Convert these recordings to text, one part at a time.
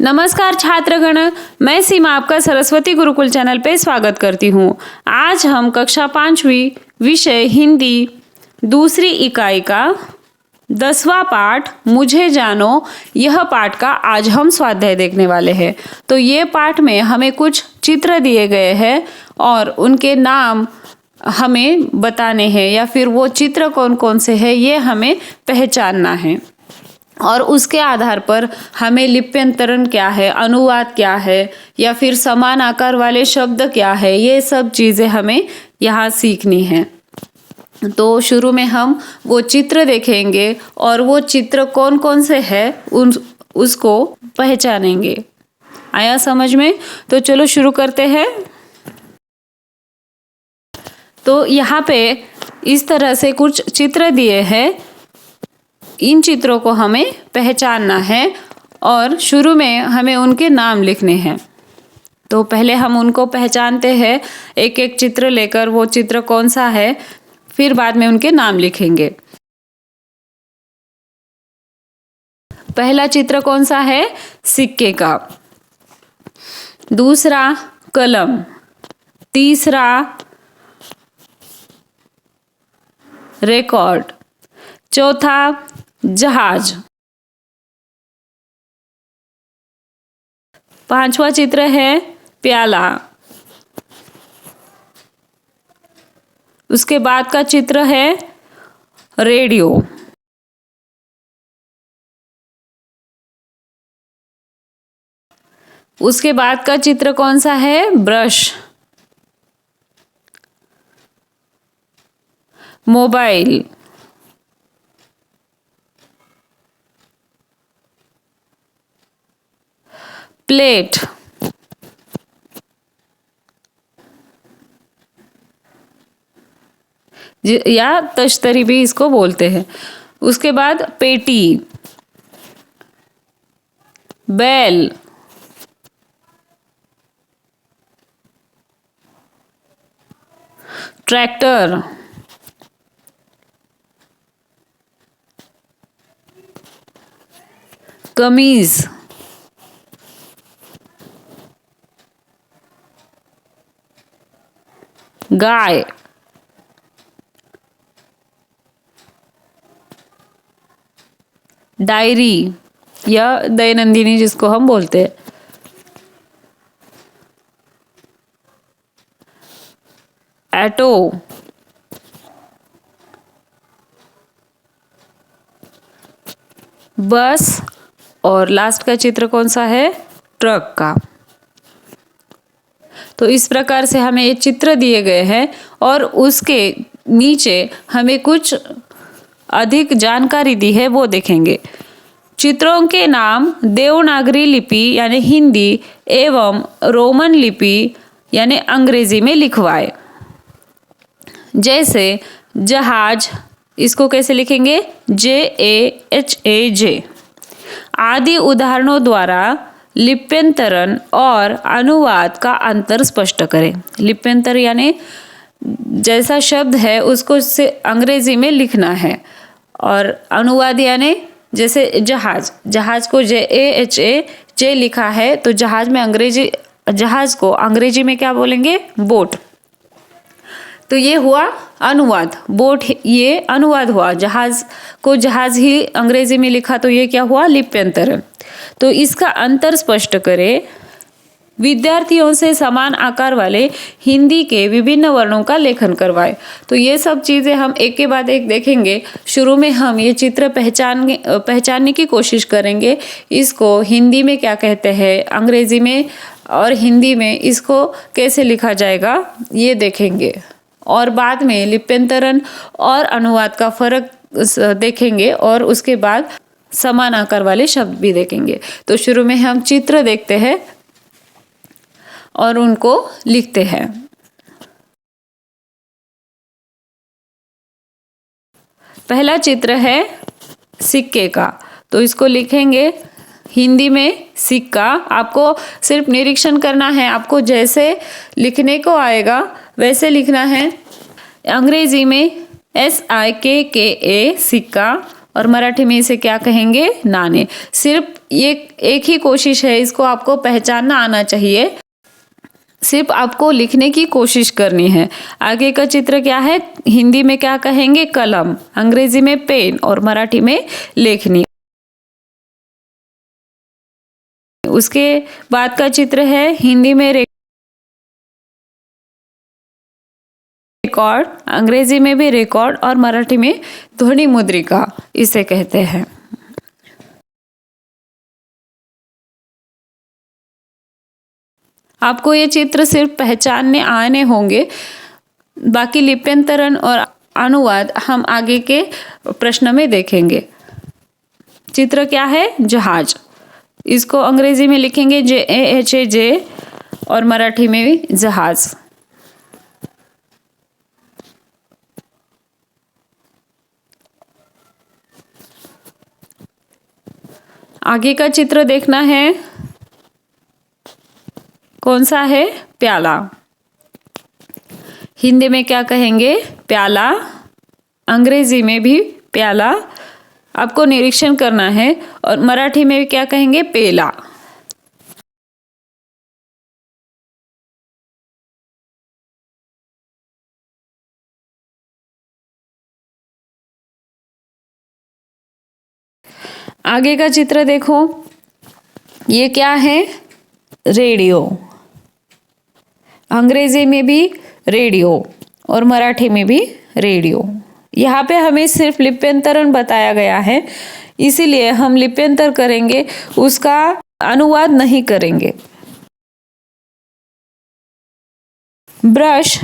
नमस्कार छात्रगण, मैं सीमा आपका सरस्वती गुरुकुल चैनल पे स्वागत करती हूँ। आज हम कक्षा 5वीं विषय हिंदी दूसरी इकाई का 10वां पाठ मुझे जानो, यह पाठ का आज हम स्वाध्याय देखने वाले हैं। तो ये पाठ में हमें कुछ चित्र दिए गए हैं और उनके नाम हमें बताने हैं या फिर वो चित्र कौन कौन से हैं ये हमें पहचानना है और उसके आधार पर हमें लिप्यंतरण क्या है, अनुवाद क्या है या फिर समान आकार वाले शब्द क्या है, ये सब चीज़ें हमें यहाँ सीखनी है। तो शुरू में हम वो चित्र देखेंगे और वो चित्र कौन कौन से हैं उसको पहचानेंगे। आया समझ में? तो चलो शुरू करते हैं। तो यहाँ पे इस तरह से कुछ चित्र दिए हैं। इन चित्रों को हमें पहचानना है और शुरू में हमें उनके नाम लिखने हैं। तो पहले हम उनको पहचानते हैं, एक एक चित्र लेकर वो चित्र कौन सा है, फिर बाद में उनके नाम लिखेंगे। पहला चित्र कौन सा है? सिक्के का। दूसरा कलम। तीसरा रिकॉर्ड। चौथा जहाज। पांचवा चित्र है प्याला। उसके बाद का चित्र है रेडियो। उसके बाद का चित्र कौन सा है? ब्रश। मोबाइल। प्लेट। या तश्तरी भी इसको बोलते हैं। उसके बाद पेटी। बैल। ट्रैक्टर। कमीज। गाय। डायरी या दैनंदिनी जिसको हम बोलते हैं। ऑटो। बस। और लास्ट का चित्र कौन सा है? ट्रक का। तो इस प्रकार से हमें ये चित्र दिए गए हैं और उसके नीचे हमें कुछ अधिक जानकारी दी है, वो देखेंगे। चित्रों के नाम देवनागरी लिपि यानी हिंदी एवं रोमन लिपि यानी अंग्रेजी में लिखवाए। जैसे जहाज, इसको कैसे लिखेंगे? JAHAJ। आदि उदाहरणों द्वारा लिप्यंतरण और अनुवाद का अंतर स्पष्ट करें। लिप्यंतर यानी जैसा शब्द है उसको से अंग्रेजी में लिखना है और अनुवाद यानी जैसे जहाज को JAHAJ लिखा है तो जहाज को अंग्रेजी में क्या बोलेंगे? बोट। तो ये हुआ अनुवाद। बोट ये अनुवाद हुआ। जहाज को जहाज ही अंग्रेजी में लिखा तो ये क्या हुआ? लिप्यंतरण। तो इसका अंतर स्पष्ट करें। विद्यार्थियों से समान आकार वाले हिंदी के विभिन्न वर्णों का लेखन करवाए। तो ये सब चीज़ें हम एक के बाद एक देखेंगे। शुरू में हम ये चित्र पहचानने की कोशिश करेंगे। इसको हिंदी में क्या कहते हैं, अंग्रेजी में और हिंदी में इसको कैसे लिखा जाएगा ये देखेंगे और बाद में लिप्यंतरण और अनुवाद का फर्क देखेंगे और उसके बाद समान आकार वाले शब्द भी देखेंगे। तो शुरू में हम चित्र देखते हैं और उनको लिखते हैं। पहला चित्र है सिक्के का। तो इसको लिखेंगे हिंदी में सिक्का। आपको सिर्फ निरीक्षण करना है, आपको जैसे लिखने को आएगा वैसे लिखना है। अंग्रेजी में SIKKA सिक्का और मराठी में इसे क्या कहेंगे, नाणे। सिर्फ एक ही कोशिश है, इसको आपको पहचानना आना चाहिए, सिर्फ आपको लिखने की कोशिश करनी है। आगे का चित्र क्या है, हिंदी में क्या कहेंगे, कलम, अंग्रेजी में पेन और मराठी में लेखनी। उसके बाद का चित्र है हिंदी में रिकॉर्ड, अंग्रेजी में भी रिकॉर्ड और मराठी में ध्वनि मुद्रिका इसे कहते हैं। आपको ये चित्र सिर्फ पहचानने आने होंगे, बाकी लिप्यंतरण और अनुवाद हम आगे के प्रश्न में देखेंगे। चित्र क्या है, जहाज। इसको अंग्रेजी में लिखेंगे JAHAJ और मराठी में भी जहाज। आगे का चित्र देखना है, कौन सा है, प्याला। हिंदी में क्या कहेंगे, प्याला, अंग्रेजी में भी प्याला, आपको निरीक्षण करना है, और मराठी में भी क्या कहेंगे, पेला। आगे का चित्र देखो, ये क्या है, रेडियो। अंग्रेजी में भी रेडियो और मराठी में भी रेडियो। यहाँ पे हमें सिर्फ लिप्यंतरण बताया गया है, इसीलिए हम लिप्यंतर करेंगे, उसका अनुवाद नहीं करेंगे। ब्रश,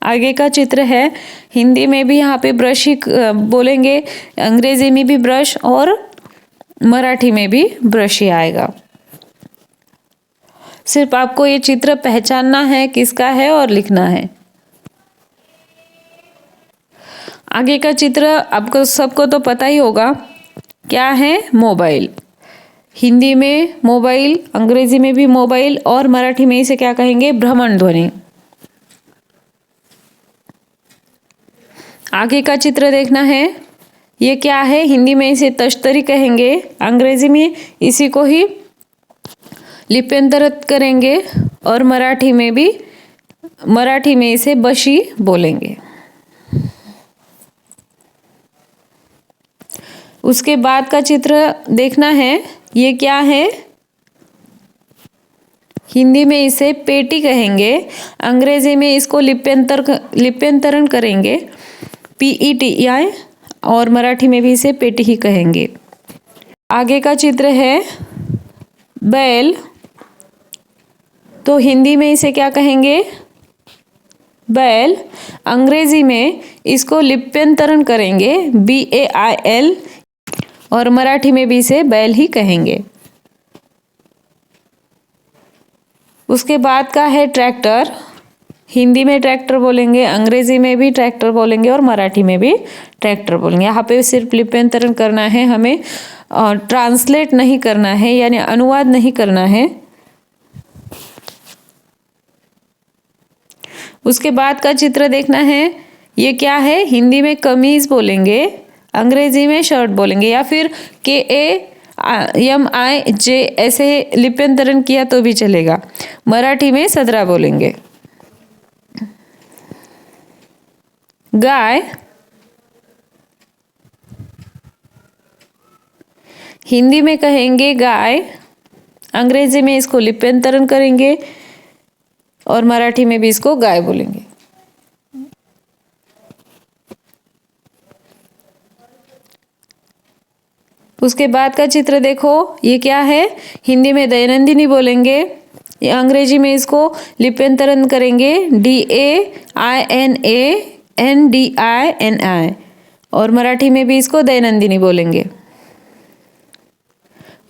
आगे का चित्र है, हिंदी में भी यहाँ पे ब्रश ही बोलेंगे, अंग्रेजी में भी ब्रश और मराठी में भी ब्रश ही आएगा। सिर्फ आपको ये चित्र पहचानना है किसका है और लिखना है। आगे का चित्र आपको सबको तो पता ही होगा, क्या है, मोबाइल। हिंदी में मोबाइल, अंग्रेजी में भी मोबाइल और मराठी में इसे क्या कहेंगे, भ्रमण ध्वनि। आगे का चित्र देखना है, ये क्या है, हिंदी में इसे तश्तरी कहेंगे, अंग्रेजी में इसी को ही लिप्यंतरित करेंगे और मराठी में इसे बशी बोलेंगे। उसके बाद का चित्र देखना है, ये क्या है, हिंदी में इसे पेटी कहेंगे, अंग्रेजी में इसको लिप्यंतरण करेंगे PETI और मराठी में भी इसे पेटी ही कहेंगे। आगे का चित्र है बैल, तो हिंदी में इसे क्या कहेंगे, बैल, अंग्रेजी में इसको लिप्यंतरण करेंगे BAIL और मराठी में भी इसे बैल ही कहेंगे। उसके बाद का है ट्रैक्टर, हिंदी में ट्रैक्टर बोलेंगे, अंग्रेजी में भी ट्रैक्टर बोलेंगे और मराठी में भी ट्रैक्टर बोलेंगे। यहाँ पे सिर्फ लिप्यंतरण करना है हमें, ट्रांसलेट नहीं करना है, यानी अनुवाद नहीं करना है। उसके बाद का चित्र देखना है, ये क्या है, हिंदी में कमीज बोलेंगे, अंग्रेजी में शर्ट बोलेंगे, या फिर KAMIJ ऐसे लिप्यंतरण किया तो भी चलेगा, मराठी में सदरा बोलेंगे। गाय, हिंदी में कहेंगे गाय, अंग्रेजी में इसको लिप्यंतरण करेंगे और मराठी में भी इसको गाय बोलेंगे। उसके बाद का चित्र देखो, ये क्या है, हिंदी में दैनंदिनी बोलेंगे, अंग्रेजी में इसको लिप्यंतरण करेंगे DAINANDINI और मराठी में भी इसको दैनंदिनी बोलेंगे।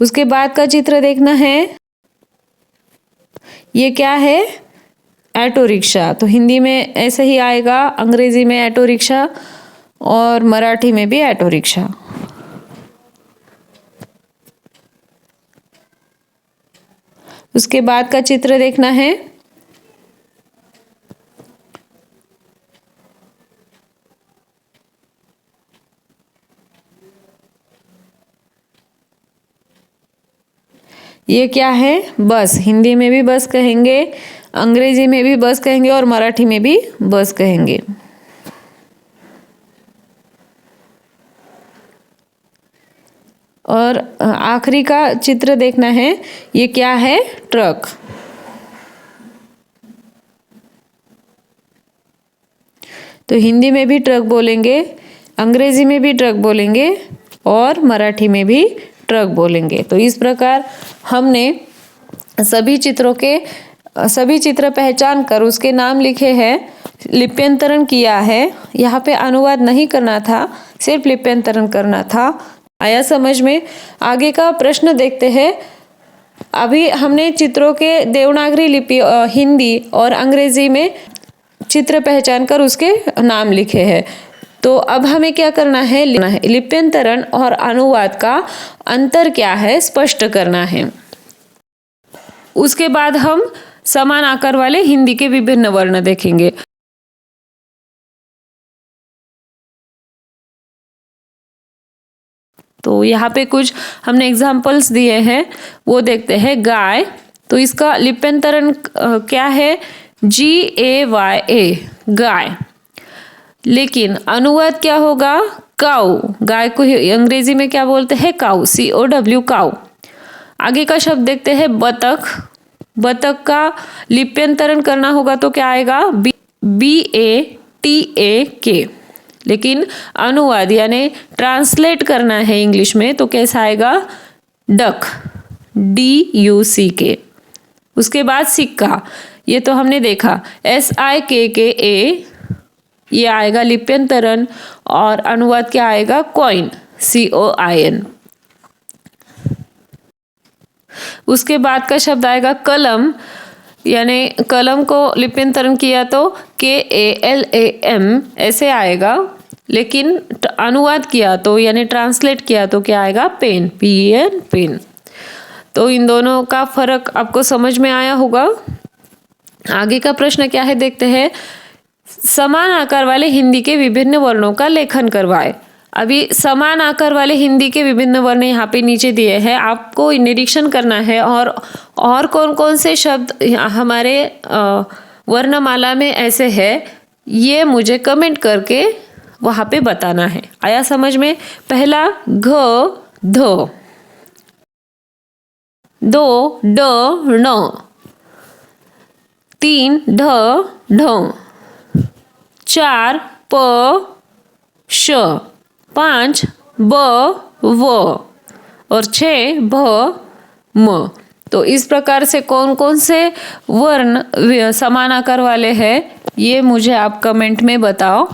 उसके बाद का चित्र देखना है, ये क्या है, ऑटो रिक्शा, तो हिंदी में ऐसे ही आएगा, अंग्रेजी में ऑटो रिक्शा और मराठी में भी ऑटो रिक्शा। उसके बाद का चित्र देखना है, ये क्या है? बस। हिंदी में भी बस कहेंगे, अंग्रेजी में भी बस कहेंगे और मराठी में भी बस कहेंगे। और आखिरी का चित्र देखना है, ये क्या है? ट्रक। तो हिंदी में भी ट्रक बोलेंगे, अंग्रेजी में भी ट्रक बोलेंगे और मराठी में भी ट्रक बोलेंगे। तो इस प्रकार हमने सभी चित्र पहचान कर उसके नाम लिखे हैं, लिप्यंतरण किया है। यहाँ पे अनुवाद नहीं करना था, सिर्फ लिप्यंतरण करना था। आया समझ में? आगे का प्रश्न देखते हैं। अभी हमने चित्रों के देवनागरी लिपि हिंदी और अंग्रेजी में चित्र पहचान कर उसके नाम लिखे हैं। तो अब हमें क्या करना है? लिप्यंतरण और अनुवाद का अंतर क्या है स्पष्ट करना है। उसके बाद हम समान आकार वाले हिंदी के विभिन्न वर्ण देखेंगे। तो यहाँ पे कुछ हमने एग्जाम्पल्स दिए हैं, वो देखते हैं। गाय, तो इसका लिप्यंतरण क्या है? GAYA, गाय। लेकिन अनुवाद क्या होगा? काऊ। गाय को अंग्रेजी में क्या बोलते हैं? काऊ, COW, काऊ। आगे का शब्द देखते हैं, बतख। बतख का लिप्यंतरण करना होगा तो क्या आएगा? BATAK। लेकिन अनुवाद यानी ट्रांसलेट करना है इंग्लिश में तो कैसा आएगा? Duck, DUCK। उसके बाद सिक्का, ये तो हमने देखा, SIKKA, ये आएगा लिप्यंतरण। और अनुवाद क्या आएगा? Coin, COIN। उसके बाद का शब्द आएगा कलम, यानी कलम को लिप्यंतरण किया तो KALAM ऐसे आएगा। लेकिन अनुवाद किया तो यानी ट्रांसलेट किया तो क्या आएगा? Pen, PEN, pen. तो इन दोनों का फर्क आपको समझ में आया होगा। आगे का प्रश्न क्या है देखते हैं। समान आकार वाले हिंदी के विभिन्न वर्णों का लेखन करवाए। अभी समान आकार वाले हिंदी के विभिन्न वर्ण यहाँ पे नीचे दिए हैं, आपको निरीक्षण करना है और कौन कौन से शब्द हमारे वर्णमाला में ऐसे है, ये मुझे कमेंट करके वहाँ पे बताना है। आया समझ में? पहला घ ध, 2 ड ण, 3 ढ ढ, 4 प श, 5 ब व और 6 भ म। तो इस प्रकार से कौन कौन से वर्ण समान आकार वाले हैं ये मुझे आप कमेंट में बताओ।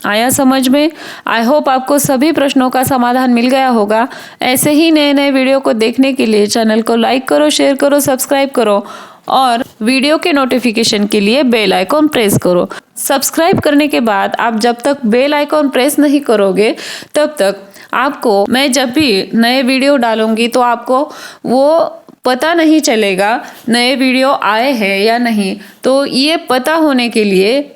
आया समझ में? आई होप आपको सभी प्रश्नों का समाधान मिल गया होगा। ऐसे ही नए नए वीडियो को देखने के लिए चैनल को लाइक करो, शेयर करो, सब्सक्राइब करो और वीडियो के नोटिफिकेशन के लिए बेल आइकॉन प्रेस करो। सब्सक्राइब करने के बाद आप जब तक बेल आइकॉन प्रेस नहीं करोगे तब तक आपको मैं जब भी नए वीडियो डालूंगी तो आपको वो पता नहीं चलेगा नए वीडियो आए हैं या नहीं। तो ये पता होने के लिए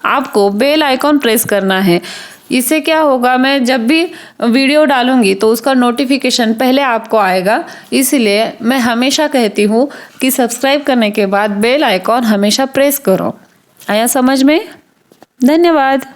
आपको बेल आइकॉन प्रेस करना है। इससे क्या होगा, मैं जब भी वीडियो डालूंगी तो उसका नोटिफिकेशन पहले आपको आएगा। इसलिए मैं हमेशा कहती हूँ कि सब्सक्राइब करने के बाद बेल आइकॉन हमेशा प्रेस करो। आया समझ में? धन्यवाद।